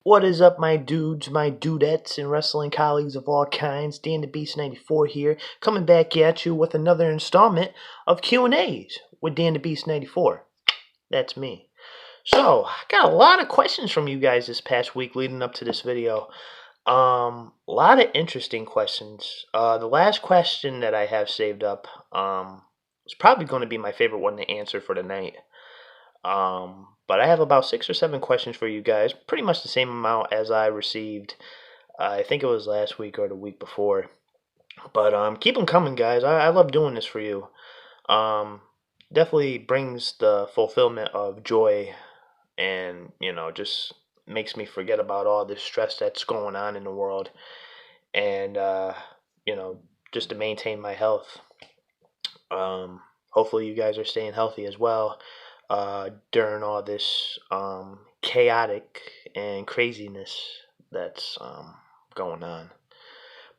What is up, my dudes, my dudettes, and wrestling colleagues of all kinds? DanTheBeast 94 here, coming back at you with another installment of Q&As with DanTheBeast 94. That's me. So, I got a lot of questions from you guys this past week leading up to this video. A lot of interesting questions. The last question that I have saved up is probably going to be my favorite one to answer for tonight. But I have about 6 or 7 questions for you guys, pretty much the same amount as I received. I think it was last week or the week before. But keep them coming, guys. I love doing this for you. Definitely brings the fulfillment of joy, and just makes me forget about all this stress that's going on in the world, and just to maintain my health. Hopefully, you guys are staying healthy as well during all this chaotic and craziness that's going on.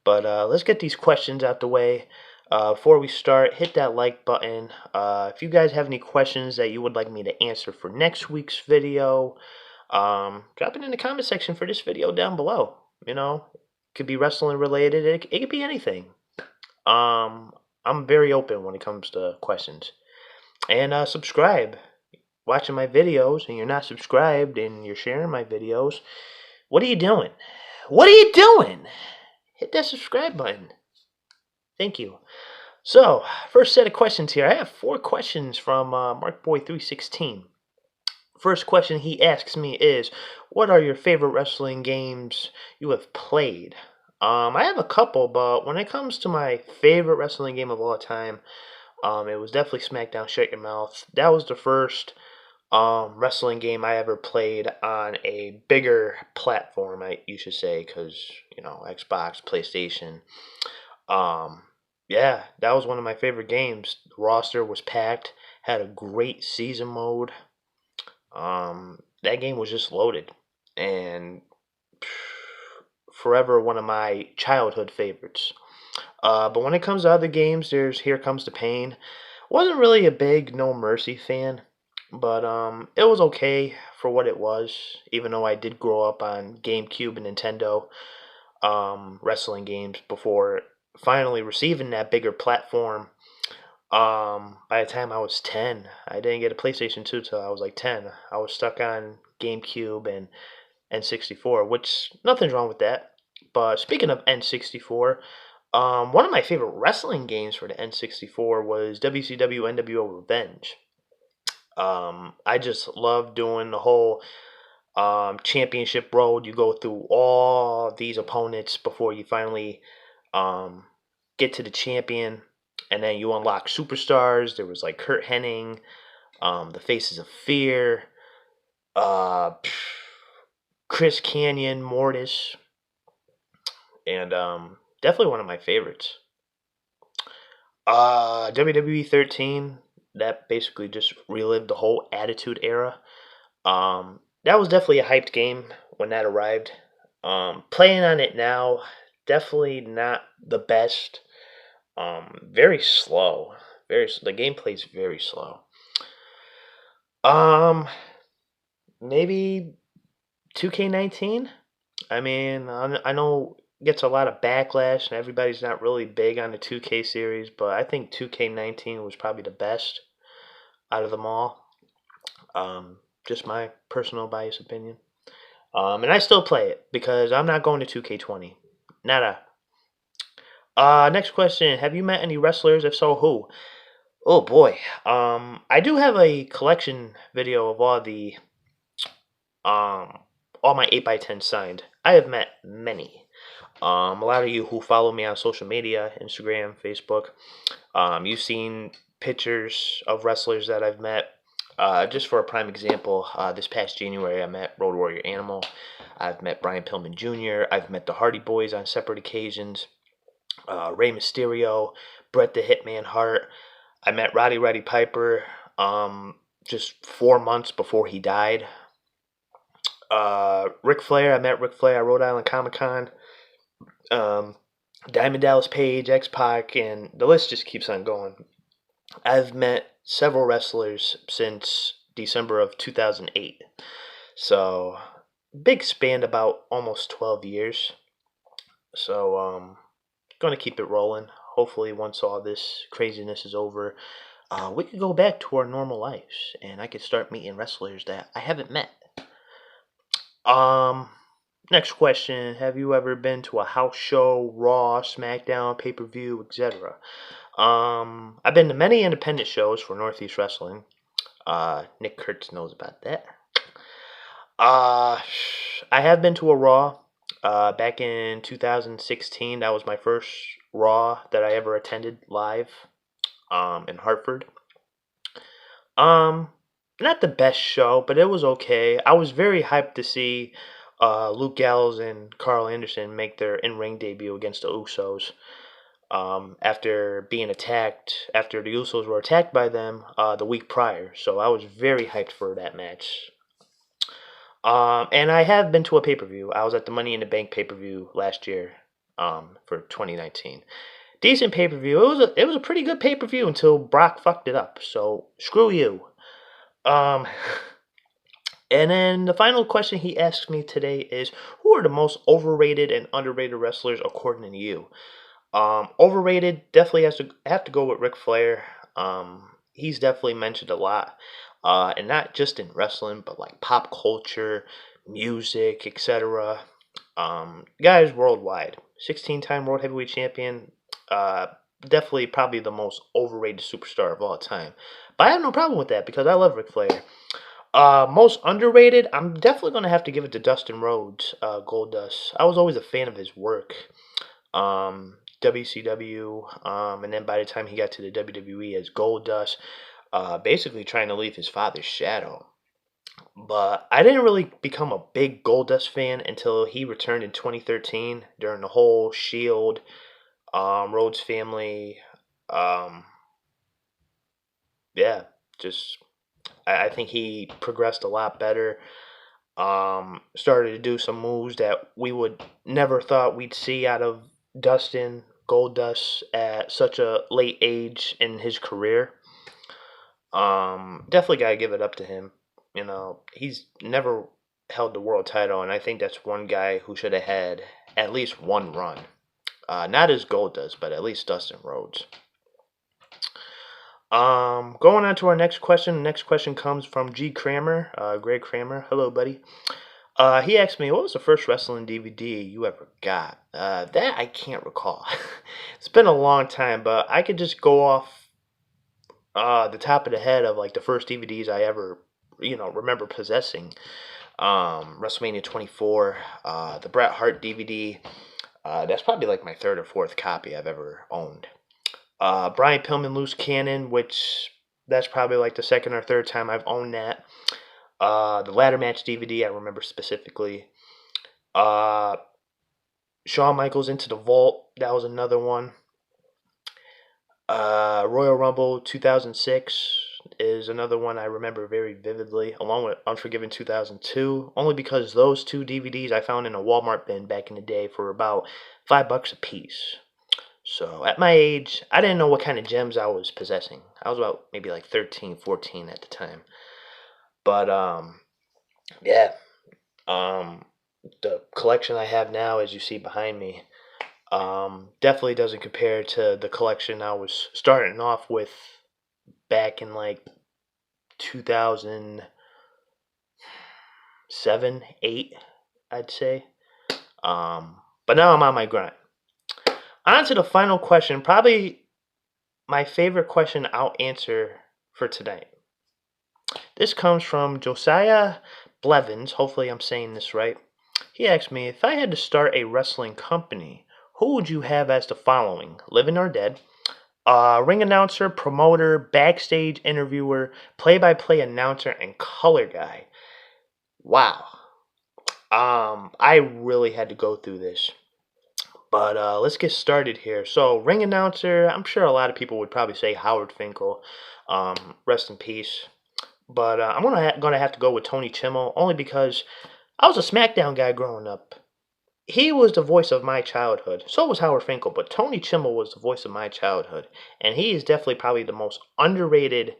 But let's get these questions out the way. Before we start, hit that like button. If you guys have any questions that you would like me to answer for next week's video, drop it in the comment section for this video down below. It could be wrestling related. It could be anything. I'm very open when it comes to questions. And subscribe. Watching my videos and you're not subscribed and you're sharing my videos, what are you doing? What are you doing? Hit that subscribe button. Thank you. So, first set of questions here. I have 4 questions from MarkBoy316. First question he asks me is, what are your favorite wrestling games you have played? I have a couple, but when it comes to my favorite wrestling game of all time, it was definitely Smackdown Shut Your Mouth. That was the first wrestling game I ever played on a bigger platform, you should say, because Xbox, PlayStation. Yeah, that was one of my favorite games. The roster was packed, had a great season mode. That game was just loaded, and forever one of my childhood favorites. But when it comes to other games, there's Here Comes the Pain. Wasn't really a big No Mercy fan, but it was okay for what it was, even though I did grow up on GameCube and Nintendo wrestling games before finally receiving that bigger platform. By the time I was 10, I didn't get a PlayStation 2 till I was like 10. I was stuck on GameCube and N64, which nothing's wrong with that. But speaking of N64, one of my favorite wrestling games for the N64 was WCW NWO Revenge. I just love doing the whole championship road. You go through all these opponents before you finally get to the champion, and then you unlock superstars. There was like Kurt Hennig, the Faces of Fear, Chris Canyon, Mortis, and definitely one of my favorites. WWE 13, that basically just relived the whole Attitude Era. That was definitely a hyped game when that arrived. Playing on it now, definitely not the best. Very slow. The gameplay's very slow. Maybe 2K19. I mean, I know it gets a lot of backlash and everybody's not really big on the 2K series, but I think 2K19 was probably the best out of them all. Just my personal biased opinion. And I still play it because I'm not going to 2K20. Nada. Next question. Have you met any wrestlers? If so, who? Oh boy. I do have a collection video of all my 8x10 signed. I have met many. A lot of you who follow me on social media, Instagram, Facebook, you've seen pictures of wrestlers that I've met. Just for a prime example, this past January I met Road Warrior Animal. I've met Brian Pillman Jr. I've met the Hardy Boys on separate occasions. Rey Mysterio, Bret the Hitman Hart. I met Roddy Piper just 4 months before he died. Ric Flair, I met Ric Flair at Rhode Island Comic Con. Diamond Dallas Page, X-Pac, and the list just keeps on going. I've met several wrestlers since December of 2008. So big span, about almost 12 years. So going to keep it rolling. Hopefully, once all this craziness is over, we could go back to our normal lives, and I could start meeting wrestlers that I haven't met. Um, Next question: have you ever been to a house show, Raw, Smackdown, pay per view, etc.? I've been to many independent shows for Northeast Wrestling. Nick Kurtz knows about that. Uh, I have been to a Raw. Back in 2016, that was my first Raw that I ever attended live. In Hartford. Um, Not the best show, but it was okay. I was very hyped to see Luke Gallows and Carl Anderson make their in-ring debut against the Usos. After being attacked, after the Usos were attacked by them the week prior. So I was very hyped for that match. And I have been to a pay-per-view. I was at the Money in the Bank pay-per-view last year, for 2019. Decent pay-per-view. It was a pretty good pay-per-view until Brock fucked it up. So screw you. Um, and then the final question he asks me today is, who are the most overrated and underrated wrestlers according to you? Overrated definitely have to go with Ric Flair. He's definitely mentioned a lot, and not just in wrestling, but like pop culture, music, etc. Guys worldwide, 16-time world heavyweight champion. Uh, Definitely probably the most overrated superstar of all time. But I have no problem with that because I love Ric Flair. Most underrated, I'm definitely gonna have to give it to Dustin Rhodes, Goldust. I was always a fan of his work. WCW, and then by the time he got to the WWE as Goldust, basically trying to leave his father's shadow. But I didn't really become a big Goldust fan until he returned in 2013 during the whole Shield, Rhodes family. Um, yeah, just I think he progressed a lot better. Started to do some moves that we would never thought we'd see out of Dustin Goldust at such a late age in his career. Definitely gotta give it up to him. You know, he's never held the world title, and I think that's one guy who should have had at least one run. Not as Goldust, but at least Dustin Rhodes. Going on to our next question. The next question comes from G. Kramer, Greg Kramer. Hello, buddy. He asked me, what was the first wrestling DVD you ever got? That I can't recall. It's been a long time, but I could just go off the top of the head of like the first DVDs I ever, remember possessing. WrestleMania 24, the Bret Hart DVD. That's probably like my third or fourth copy I've ever owned. Brian Pillman Loose Cannon, which that's probably like the second or third time I've owned that. The ladder match DVD I remember specifically. Shawn Michaels Into the Vault, that was another one. Royal Rumble 2006 is another one I remember very vividly, along with Unforgiven 2002, only because those two DVDs I found in a Walmart bin back in the day for about $5 a piece. So at my age, I didn't know what kind of gems I was possessing. I was about maybe like 13, 14 at the time. But yeah, the collection I have now, as you see behind me, definitely doesn't compare to the collection I was starting off with back in like 2007, 8, I'd say. But now I'm on my grind. On to the final question, probably my favorite question I'll answer for tonight. This comes from Josiah Blevins. Hopefully I'm saying this right. He asked me, if I had to start a wrestling company, who would you have as the following, living or dead? Ring announcer, promoter, backstage interviewer, play-by-play announcer, and color guy. Wow. I really had to go through this. But let's get started here. So, ring announcer, I'm sure a lot of people would probably say Howard Finkel. Rest in peace. But I'm gonna have to go with Tony Chimmel, only because I was a Smackdown guy growing up. He was the voice of my childhood. So was Howard Finkel, but Tony Chimmel was the voice of my childhood, and he is definitely probably the most underrated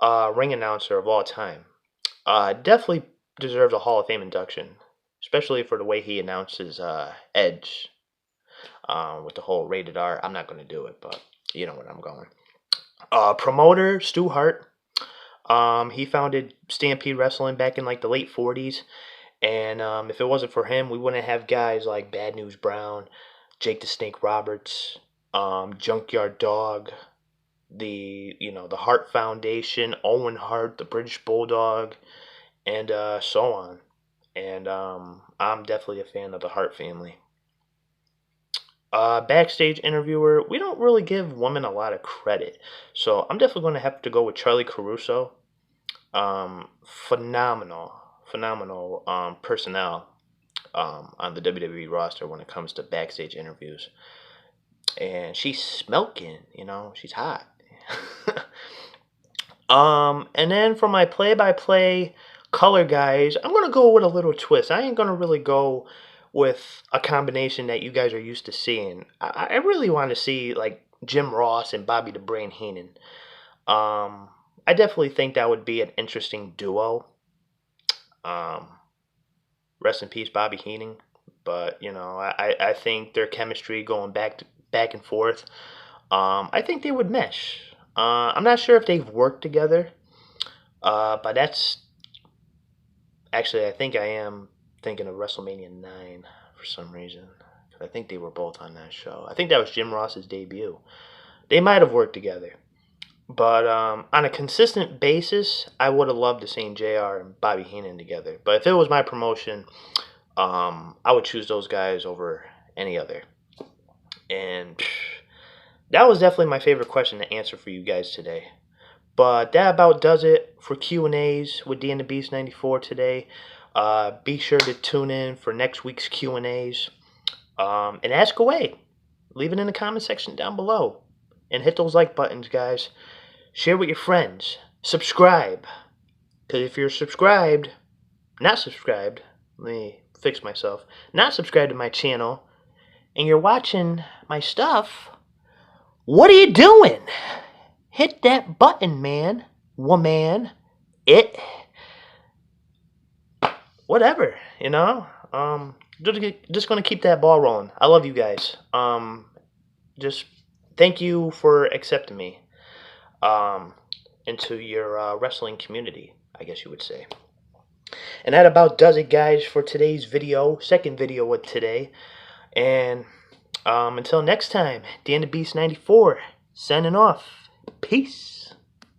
ring announcer of all time. Definitely deserves a Hall of Fame induction. especially for the way he announces Edge with the whole rated R. I'm not going to do it, but you know where I'm going. Promoter Stu Hart. He founded Stampede Wrestling back in like the late 40s. And if it wasn't for him, we wouldn't have guys like Bad News Brown, Jake the Snake Roberts, Junkyard Dog, the Hart Foundation, Owen Hart, the British Bulldog, and so on. And I'm definitely a fan of the Hart family. Backstage interviewer, we don't really give women a lot of credit, so I'm definitely going to have to go with Charlie Caruso. Phenomenal personnel on the WWE roster when it comes to backstage interviews. And she's smoking, she's hot. And then for my play-by-play color guys, I'm going to go with a little twist. I ain't going to really go with a combination that you guys are used to seeing. I really want to see like Jim Ross and Bobby the Brain Heenan. I definitely think that would be an interesting duo. Rest in peace, Bobby Heenan. But I think their chemistry going back and forth. I think they would mesh. I'm not sure if they've worked together. But that's actually, I think I am thinking of WrestleMania 9 for some reason. I think they were both on that show. I think that was Jim Ross's debut. They might have worked together. But on a consistent basis, I would have loved to see JR and Bobby Heenan together. But if it was my promotion, I would choose those guys over any other. And that was definitely my favorite question to answer for you guys today. But that about does it for Q&As with DanTheBeast 94 today. Be sure to tune in for next week's Q&As. And ask away. Leave it in the comment section down below. And hit those like buttons, guys. Share with your friends. Subscribe. Because if you're not subscribed, let me fix myself, not subscribed to my channel, and you're watching my stuff, what are you doing? Hit that button, man. Woman. Whatever, just going to keep that ball rolling. I love you guys. Just thank you for accepting me into your wrestling community, I guess you would say. And that about does it, guys, for today's video, second video of today. And until next time, DanTheBeast 94 signing off. Peace.